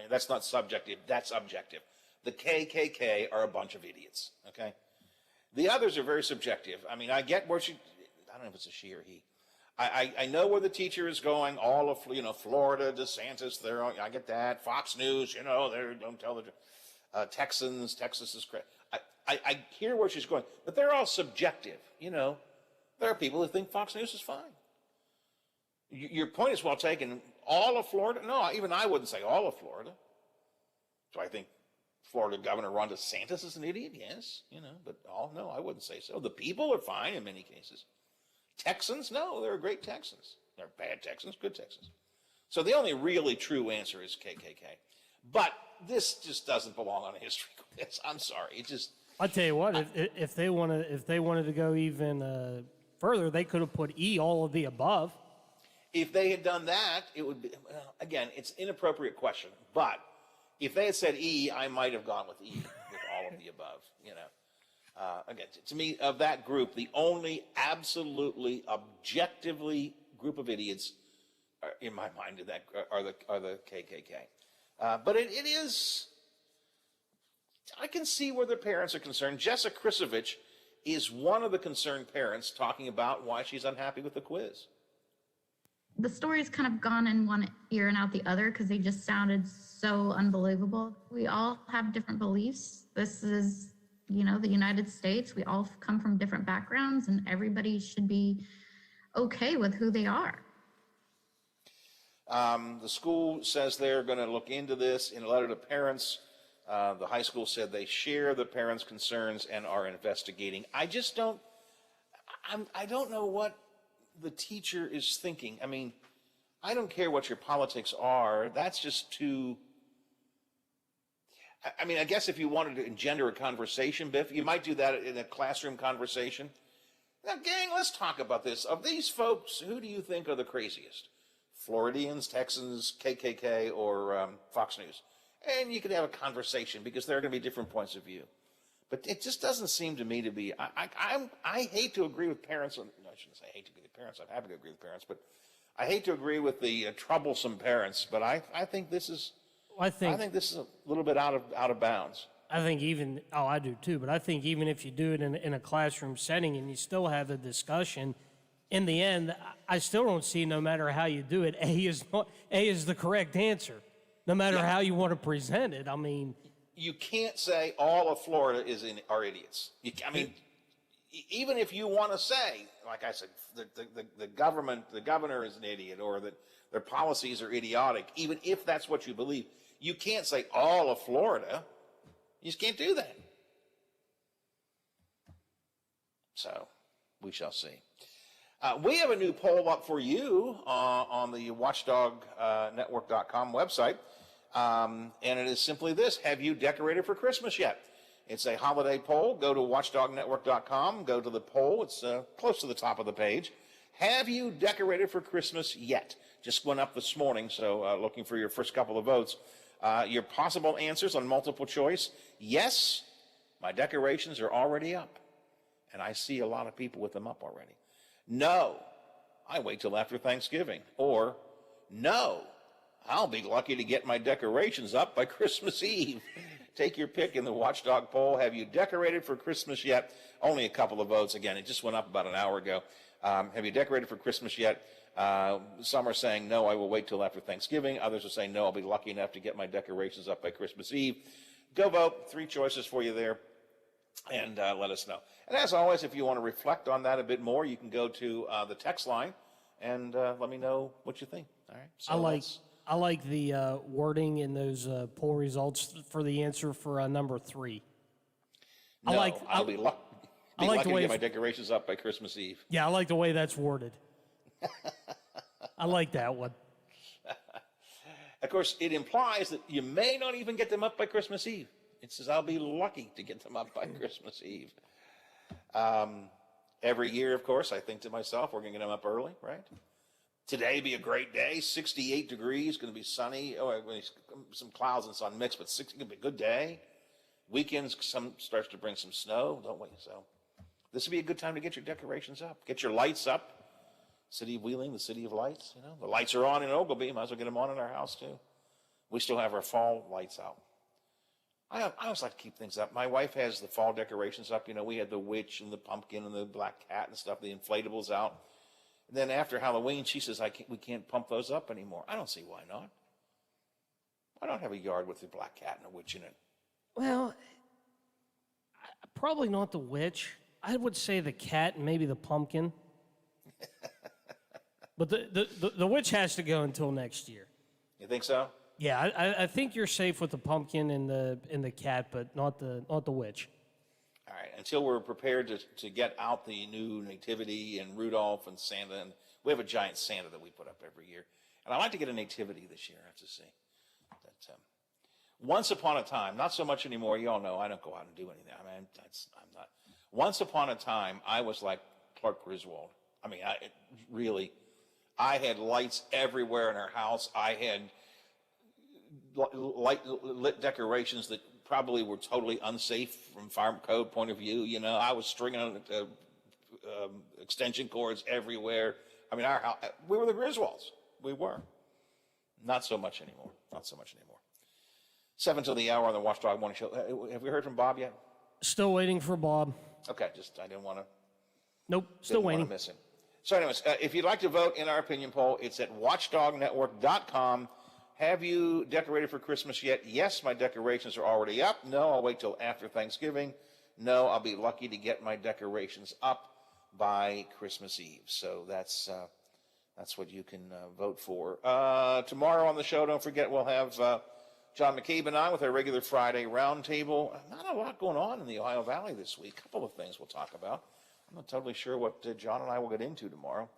That's not subjective. That's objective. The KKK are a bunch of idiots. Okay, the others are very subjective. I get where I don't know if it's a she or he. I know where the teacher is going. All of Florida, DeSantis. I get that. Fox News. They don't tell the Texans. Texas is crazy. I hear where she's going, but they're all subjective. There are people who think Fox News is fine. Your point is well taken. All of Florida? No, even I wouldn't say all of Florida. So I think Florida Governor Ron DeSantis is an idiot, yes, but no, I wouldn't say so. The people are fine in many cases. Texans? No, they're great Texans. They're bad Texans, good Texans. So the only really true answer is KKK. But this just doesn't belong on a history quiz. I'm sorry. I'll tell you what, if they wanted to go even further, they could have put E, all of the above. If they had done that, it would be, again, it's an inappropriate question. But if they had said E, I might have gone with E, with all of the above, Again, to me, of that group, the only absolutely, objectively group of idiots, in my mind, are the KKK. But it is, I can see where the parents are concerned. Jessa Krisovich is one of the concerned parents talking about why she's unhappy with the quiz. The story's kind of gone in one ear and out the other because they just sounded so unbelievable. We all have different beliefs. This is, the United States. We all come from different backgrounds, and everybody should be okay with who they are. The school says they're going to look into this in a letter to parents. The high school said they share the parents' concerns and are investigating. I don't know what the teacher is thinking. I don't care what your politics are. That's just too... I guess if you wanted to engender a conversation, Biff, you might do that in a classroom conversation. Now, gang, let's talk about this. Of these folks, who do you think are the craziest? Floridians, Texans, KKK, or Fox News? And you could have a conversation because there are going to be different points of view. But it just doesn't seem to me to be... I hate to agree with parents. No, I shouldn't say I hate to agree with parents. I'm happy to agree with parents. But I hate to agree with the troublesome parents. But I think this is... I think this is a little bit out of bounds. I think even, I do too, but I think even if you do it in a classroom setting and you still have the discussion, in the end, I still don't see, no matter how you do it, A is the correct answer, no matter how you want to present it. I mean, you can't say all of Florida are idiots. Even if you want to say, like I said, the governor is an idiot, or that their policies are idiotic, even if that's what you believe, you can't say all of Florida. You just can't do that. So, we shall see. We have a new poll up for you on the WatchdogNetwork.com website, and it is simply this: have you decorated for Christmas yet? It's a holiday poll. Go to WatchdogNetwork.com, go to the poll. It's close to the top of the page. Have you decorated for Christmas yet? Just went up this morning, so looking for your first couple of votes. Your possible answers on multiple choice: yes, my decorations are already up, and I see a lot of people with them up already. No, I wait till after Thanksgiving. Or no, I'll be lucky to get my decorations up by Christmas Eve. Take your pick in the Watchdog poll. Have you decorated for Christmas yet? Only a couple of votes. Again, it just went up about an hour ago. Have you decorated for Christmas yet? Some are saying, no, I will wait till after Thanksgiving. Others are saying, no, I'll be lucky enough to get my decorations up by Christmas Eve. Go vote. 3 choices for you there. And let us know. And as always, if you want to reflect on that a bit more, you can go to the text line and let me know what you think. All right. So I like the wording in those poll results for the answer for number 3. No, I'll be lucky to get my decorations up by Christmas Eve. Yeah, I like the way that's worded. I like that one. Of course, it implies that you may not even get them up by Christmas Eve. It says, I'll be lucky to get them up by Christmas Eve. Every year, of course, I think to myself, we're going to get them up early, right? Today be a great day, 68 degrees, going to be sunny. Some clouds and sun mix, but 60 going to be a good day. Weekends, starts to bring some snow, don't we? So this would be a good time to get your decorations up. Get your lights up. City of Wheeling, the city of lights. You know, the lights are on in Oglebay. Might as well get them on in our house, too. We still have our fall lights out. I always like to keep things up. My wife has the fall decorations up. You know, we had the witch and the pumpkin and the black cat and stuff, the inflatables out. And then after Halloween, she says, we can't pump those up anymore. I don't see why not. Why not have a yard with a black cat and a witch in it? Well, probably not the witch. I would say the cat and maybe the pumpkin. But the witch has to go until next year. You think so? Yeah, I think you're safe with the pumpkin and the cat, but not the witch. All right, until we're prepared to get out the new nativity and Rudolph and Santa, and we have a giant Santa that we put up every year, and I'd like to get a nativity this year. I have to see. That, once upon a time, not so much anymore. You all know I don't go out and do anything. I mean, I'm not. Once upon a time, I was like Clark Griswold. I mean, I had lights everywhere in our house. I had lit decorations that probably were totally unsafe from fire code point of view. You know, I was stringing extension cords everywhere. I mean, our house, we were the Griswolds. We were. Not so much anymore. Not so much anymore. 7 till the hour on the Watchdog Morning Show. Have we heard from Bob yet? Still waiting for Bob. Okay, I didn't want to. Nope, still waiting. Miss him. So anyways, if you'd like to vote in our opinion poll, it's at watchdognetwork.com. Have you decorated for Christmas yet? Yes, my decorations are already up. No, I'll wait till after Thanksgiving. No, I'll be lucky to get my decorations up by Christmas Eve. So that's what you can vote for. Tomorrow on the show, don't forget, we'll have John McCabe and I with our regular Friday roundtable. Not a lot going on in the Ohio Valley this week. A couple of things we'll talk about. I'm not totally sure what John and I will get into tomorrow.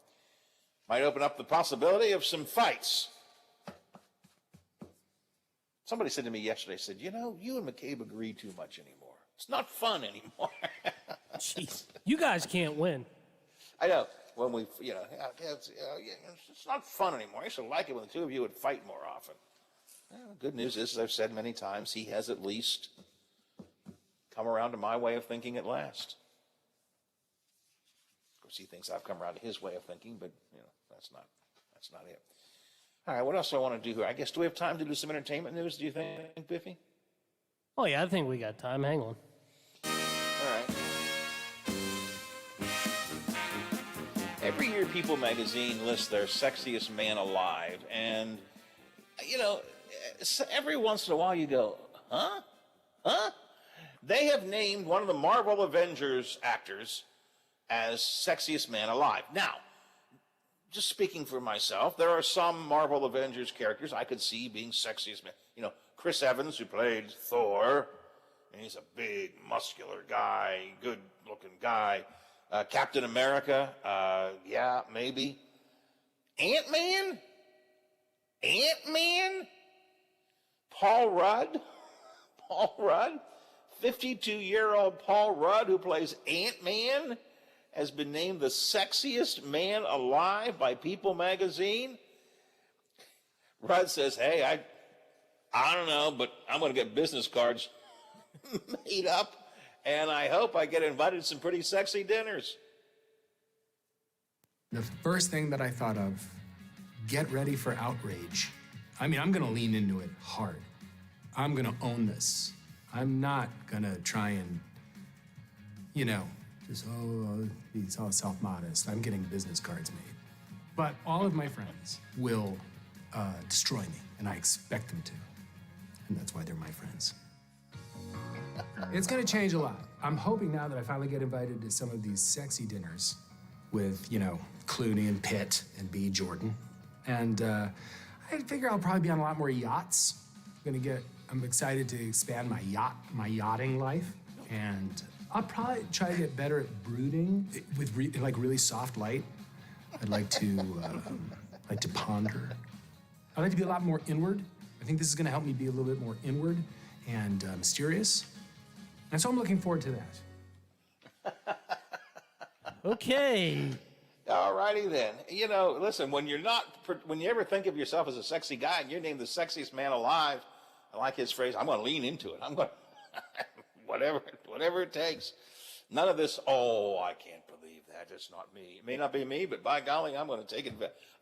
Might open up the possibility of some fights. Somebody said to me yesterday, said, you know, you and McCabe agree too much anymore. It's not fun anymore. Jeez, you guys can't win. I know. When we, it's not fun anymore. I used to like it when the two of you would fight more often. Well, the good news is, as I've said many times, he has at least come around to my way of thinking at last. Of course, he thinks I've come around to his way of thinking, but, that's not it. All right, what else do I want to do here? I guess, do we have time to do some entertainment news, do you think, Biffy? Oh, yeah, I think we got time. Hang on. All right. Every year, People magazine lists their sexiest man alive. And, you know, every once in a while you go, huh? Huh? They have named one of the Marvel Avengers actors as sexiest man alive. Now, just speaking for myself, there are some Marvel Avengers characters I could see being sexiest man. You know, Chris Evans, who played Thor, and he's a big, muscular guy, good-looking guy. Captain America, yeah, maybe. Ant-Man? Ant-Man? Paul Rudd? Paul Rudd? 52-year-old Paul Rudd, who plays Ant-Man, has been named the sexiest man alive by People magazine. Rudd says, hey, I don't know, but I'm going to get business cards made up, and I hope I get invited to some pretty sexy dinners. The first thing that I thought of, get ready for outrage. I mean, I'm going to lean into it hard. I'm going to own this. I'm not going to try and, you know, just, he's all self-modest. I'm getting business cards made. But all of my friends will destroy me, and I expect them to. And that's why they're my friends. It's gonna change a lot. I'm hoping now that I finally get invited to some of these sexy dinners with, you know, Clooney and Pitt and B. Jordan. And I figure I'll probably be on a lot more yachts. I'm excited to expand my yachting life. And I'll probably try to get better at brooding with really soft light. I'd like to ponder. I'd like to be a lot more inward. I think this is gonna help me be a little bit more inward and mysterious. And so I'm looking forward to that. Okay. All righty then. You know, listen, when you ever think of yourself as a sexy guy and you're named the sexiest man alive, I like his phrase, I'm going to lean into it. I'm going to, whatever it takes. None of this, oh, I can't believe that. It's not me. It may not be me, but by golly, I'm going to take it.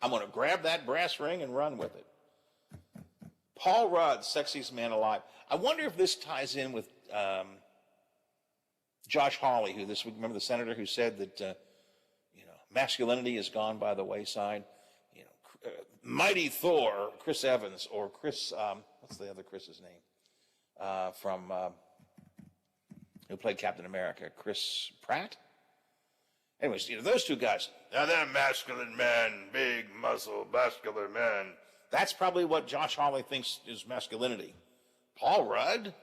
I'm going to grab that brass ring and run with it. Paul Rudd, sexiest man alive. I wonder if this ties in with Josh Hawley, remember the senator who said that, masculinity has gone by the wayside. You know, Mighty Thor, Chris Evans, or Chris, what's the other Chris's name? Who played Captain America? Chris Pratt? Anyways, those two guys, now they're masculine men, big muscle, muscular men. That's probably what Josh Hawley thinks is masculinity. Paul Rudd?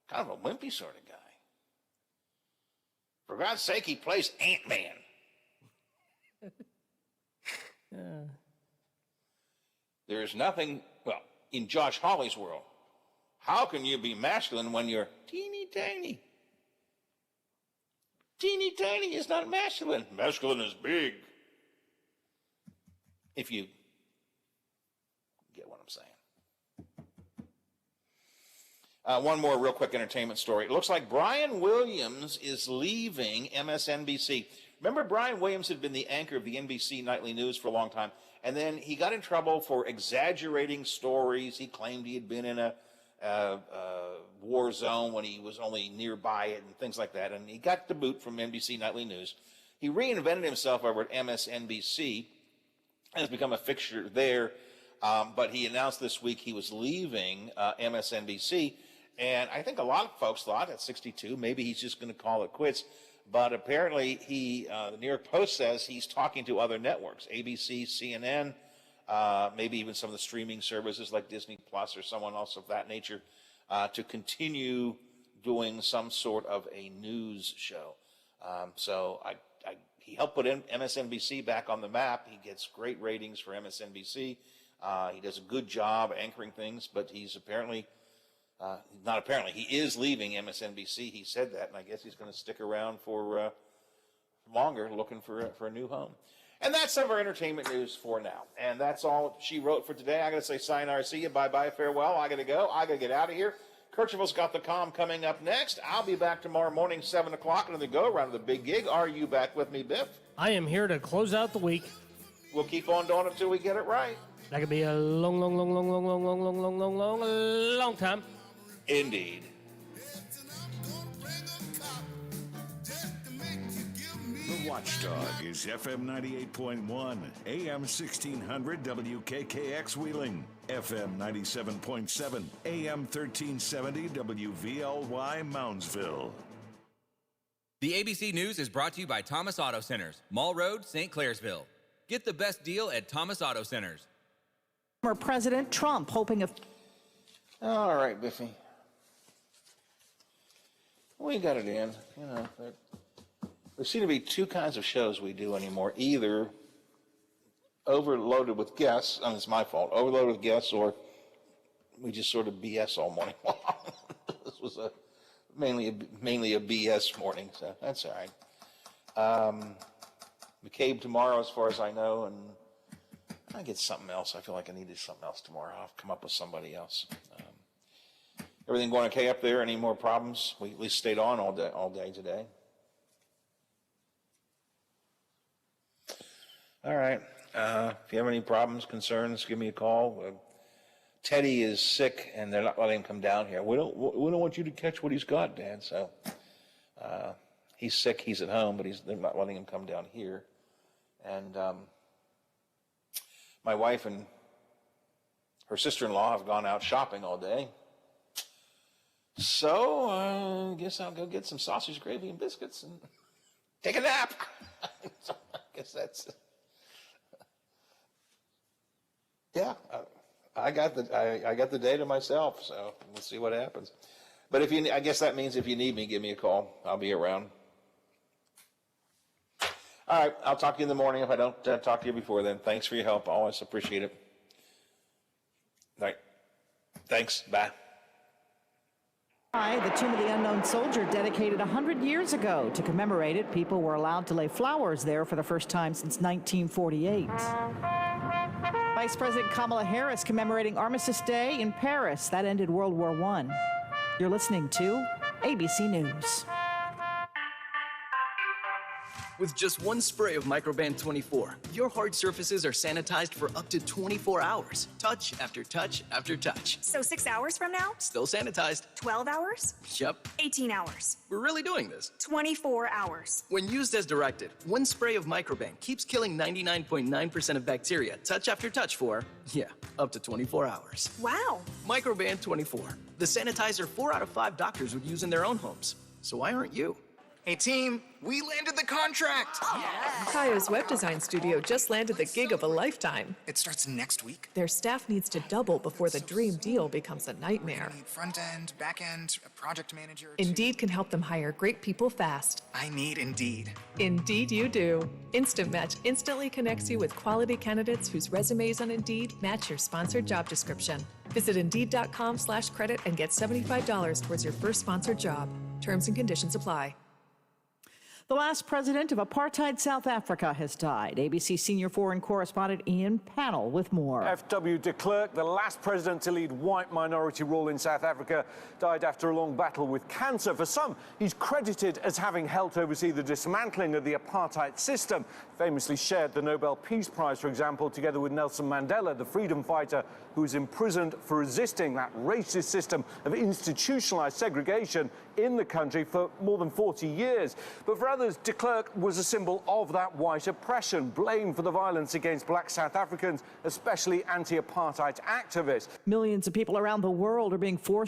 Kind of a wimpy sort of guy. For God's sake, he plays Ant-Man. There is nothing, well, in Josh Hawley's world, how can you be masculine when you're teeny tiny? Teeny tiny is not masculine. Masculine is big. If you get what I'm saying. One more real quick entertainment story. It looks like Brian Williams is leaving MSNBC. Remember, Brian Williams had been the anchor of the NBC Nightly News for a long time, and then he got in trouble for exaggerating stories. He claimed he had been in a war zone when he was only nearby it and things like that, and he got the boot from NBC Nightly News. He reinvented himself over at MSNBC and has become a fixture there, but he announced this week he was leaving MSNBC, and I think a lot of folks thought at 62, maybe he's just going to call it quits. But apparently the New York Post says he's talking to other networks, ABC, CNN, maybe even some of the streaming services like Disney Plus or someone else of that nature, to continue doing some sort of a news show. So he helped put MSNBC back on the map. He gets great ratings for MSNBC. He does a good job anchoring things, but he's apparently... he is leaving MSNBC. He said that, and I guess he's going to stick around for longer, looking for a new home. And that's some of our entertainment news for now. And that's all she wrote for today. I got to say sayonara, see you, bye-bye, farewell. I got to go. I got to get out of here. Kirchhoff's got the comm coming up next. I'll be back tomorrow morning, 7 o'clock, another go-around of the big gig. Are you back with me, Biff? I am here to close out the week. We'll keep on doing it until we get it right. That could be a long time. Indeed. The Watchdog is FM 98.1, AM 1600 WKKX Wheeling, FM 97.7, AM 1370 WVLY Moundsville. The ABC News is brought to you by Thomas Auto Centers, Mall Road, St. Clairsville. Get the best deal at Thomas Auto Centers. Former President Trump hoping of... All right, Biffy. We got it in. You know, there seem to be two kinds of shows we do anymore. Either overloaded with guests, and it's my fault, overloaded with guests, or we just sort of BS all morning long. This was mainly a BS morning, so that's all right. McCabe tomorrow, as far as I know, and I get something else. I feel like I needed something else tomorrow. I'll come up with somebody else. Everything going okay up there? Any more problems? We at least stayed on all day today. All right. If you have any problems, concerns, give me a call. Teddy is sick, and they're not letting him come down here. We don't want you to catch what he's got, Dad. So he's sick. He's at home, but they're not letting him come down here. And my wife and her sister-in-law have gone out shopping all day. So I guess I'll go get some sausage, gravy, and biscuits and take a nap. So I guess that's... Yeah, I got the day to myself, so we'll see what happens. But I guess that means if you need me, give me a call. I'll be around. All right, I'll talk to you in the morning if I don't talk to you before then. Thanks for your help. I always appreciate it. All right. Thanks. Bye. The Tomb of the Unknown Soldier, dedicated 100 years ago. To commemorate it, people were allowed to lay flowers there for the first time since 1948. Vice President Kamala Harris commemorating Armistice Day in Paris. That ended World War I. You're listening to ABC News. With just one spray of Microban 24, your hard surfaces are sanitized for up to 24 hours. Touch after touch after touch. So 6 hours from now? Still sanitized. 12 hours? Yep. 18 hours. We're really doing this. 24 hours. When used as directed, one spray of Microban keeps killing 99.9% of bacteria touch after touch for, up to 24 hours. Wow. Microban 24, the sanitizer 4 out of 5 doctors would use in their own homes. So why aren't you? Hey team, we landed the contract! Kayo's web design studio just landed the gig of a lifetime. It starts next week. Their staff needs to double before the dream deal becomes a nightmare. We need front end, back end, a project manager. Indeed can help them hire great people fast. I need Indeed. Indeed you do. Instant Match instantly connects you with quality candidates whose resumes on Indeed match your sponsored job description. Visit Indeed.com/credit and get $75 towards your first sponsored job. Terms and conditions apply. The last president of apartheid South Africa has died. ABC senior foreign correspondent Ian Pannell with more. F.W. de Klerk, the last president to lead white minority rule in South Africa, died after a long battle with cancer. For some, he's credited as having helped oversee the dismantling of the apartheid system. Famously shared the Nobel Peace Prize, for example, together with Nelson Mandela, the freedom fighter who was imprisoned for resisting that racist system of institutionalized segregation in the country for more than 40 years. But for others, de Klerk was a symbol of that white oppression, blamed for the violence against black South Africans, especially anti-apartheid activists. Millions of people around the world are being forced